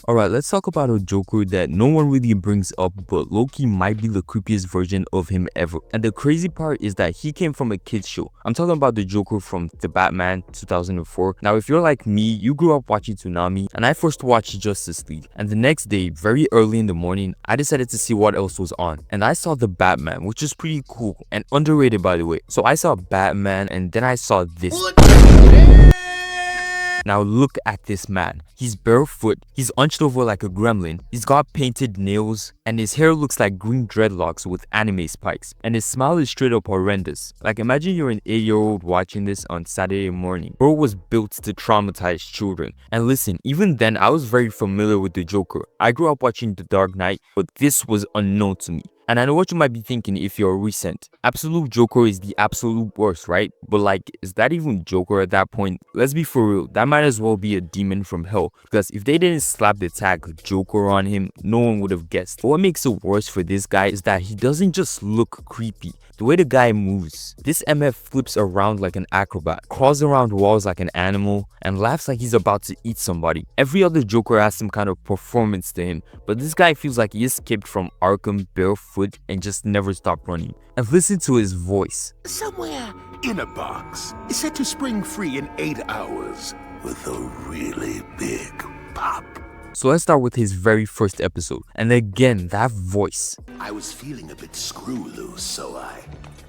Alright, let's talk about a Joker that no one really brings up, but Loki might be the creepiest version of him ever. And the crazy part is that he came from a kid's show. I'm talking about the Joker from The Batman 2004. Now, if you're like me, you grew up watching Toonami, and I first watched Justice League. And the next day, very early in the morning, I decided to see what else was on. And I saw The Batman, which is pretty cool and underrated, by the way. So I saw Batman, and then I saw this. Now look at this man. He's barefoot, he's hunched over like a gremlin, he's got painted nails, and his hair looks like green dreadlocks with anime spikes. And his smile is straight up horrendous. Like, imagine you're an 8-year-old watching this on Saturday morning. Bro was built to traumatize children. And listen, even then I was very familiar with the Joker. I grew up watching The Dark Knight, but this was unknown to me. And I know what you might be thinking if you're recent. Absolute Joker is the absolute worst, right? But like, is that even Joker at that point? Let's be for real, that might as well be a demon from hell. Because if they didn't slap the tag Joker on him, no one would have guessed. But what makes it worse for this guy is that he doesn't just look creepy. The way the guy moves, this MF flips around like an acrobat, crawls around walls like an animal, and laughs like he's about to eat somebody. Every other Joker has some kind of performance to him, but this guy feels like he escaped from Arkham barefoot and just never stopped running. And listen to his voice. Somewhere in a box, set to spring free in 8 hours with a really big pop. So let's start with his very first episode. And again, that voice. I was feeling a bit screw loose, so I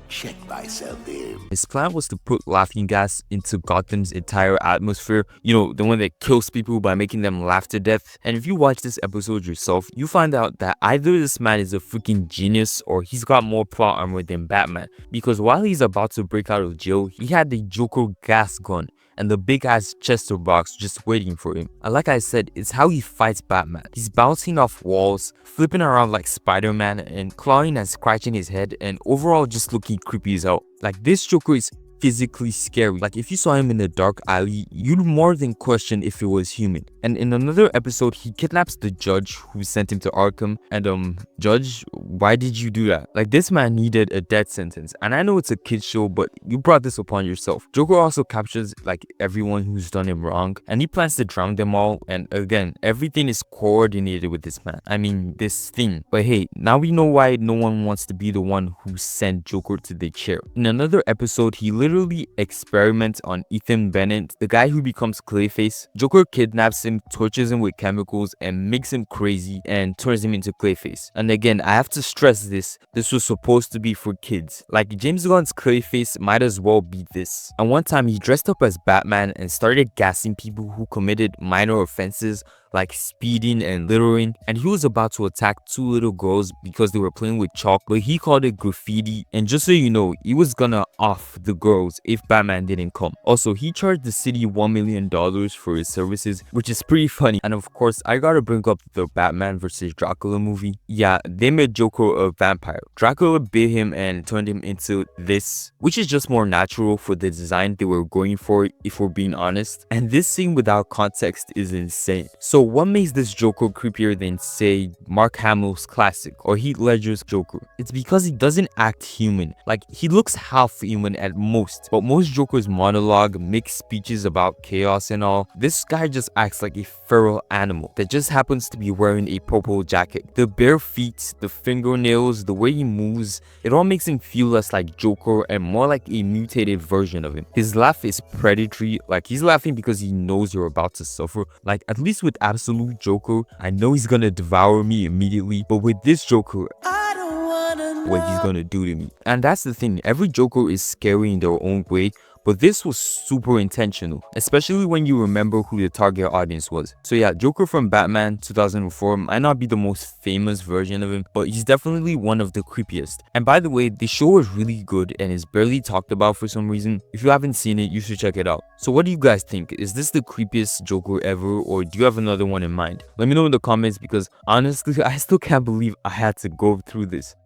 checked myself in. His plan was to put laughing gas into Gotham's entire atmosphere. You know, the one that kills people by making them laugh to death. And if you watch this episode yourself, you find out that either this man is a freaking genius or he's got more plot armor than Batman. Because while he's about to break out of jail, he had the Joker gas gun and the big ass Chester box just waiting for him. And like I said, it's how he fights Batman. He's bouncing off walls, flipping around like Spider-Man, and clawing and scratching his head, and overall just looking creepy as hell. Like, this Joker is physically scary. Like, if you saw him in a dark alley, you'd more than question if it was human. And in another episode, he kidnaps the judge who sent him to Arkham. And judge, why did you do that? Like, this man needed a death sentence. And I know it's a kid's show, but you brought this upon yourself. Joker also captures like everyone who's done him wrong, and he plans to drown them all. And again, everything is coordinated with this man. I mean, this thing. But hey, now we know why no one wants to be the one who sent Joker to the chair. In another episode, he literally experiments on Ethan Bennett, the guy who becomes Clayface. Joker kidnaps him, tortures him with chemicals, and makes him crazy and turns him into Clayface. And again, I have to stress this was supposed to be for kids. Like, James Gunn's Clayface might as well be this. And one time he dressed up as Batman and started gassing people who committed minor offenses like speeding and littering, and he was about to attack 2 little girls because they were playing with chalk, but he called it graffiti. And just so you know, he was gonna off the girls if Batman didn't come. Also, he charged the city $1 million for his services, which is pretty funny. And of course, I gotta bring up the Batman vs. Dracula movie. Yeah, they made Joker a vampire. Dracula bit him and turned him into this, which is just more natural for the design they were going for, if we're being honest. And this scene without context is insane. So what makes this Joker creepier than, say, Mark Hamill's classic or Heath Ledger's Joker? It's because he doesn't act human. Like, he looks half human at most, but most Jokers monologue, mixed speeches about chaos and all. This guy just acts like a feral animal that just happens to be wearing a purple jacket. The bare feet, the fingernails, the way he moves, it all makes him feel less like Joker and more like a mutated version of him. His laugh is predatory. Like, he's laughing because he knows you're about to suffer. Like, at least with Absolute Joker, I know he's gonna devour me immediately, but with this Joker, I don't wanna know what he's gonna do to me. And that's the thing, every Joker is scary in their own way, but this was super intentional, especially when you remember who the target audience was. So yeah, Joker from Batman 2004 might not be the most famous version of him, but he's definitely one of the creepiest. And by the way, the show is really good and is barely talked about for some reason. If you haven't seen it, you should check it out. So what do you guys think? Is this the creepiest Joker ever, or do you have another one in mind? Let me know in the comments, because honestly, I still can't believe I had to go through this.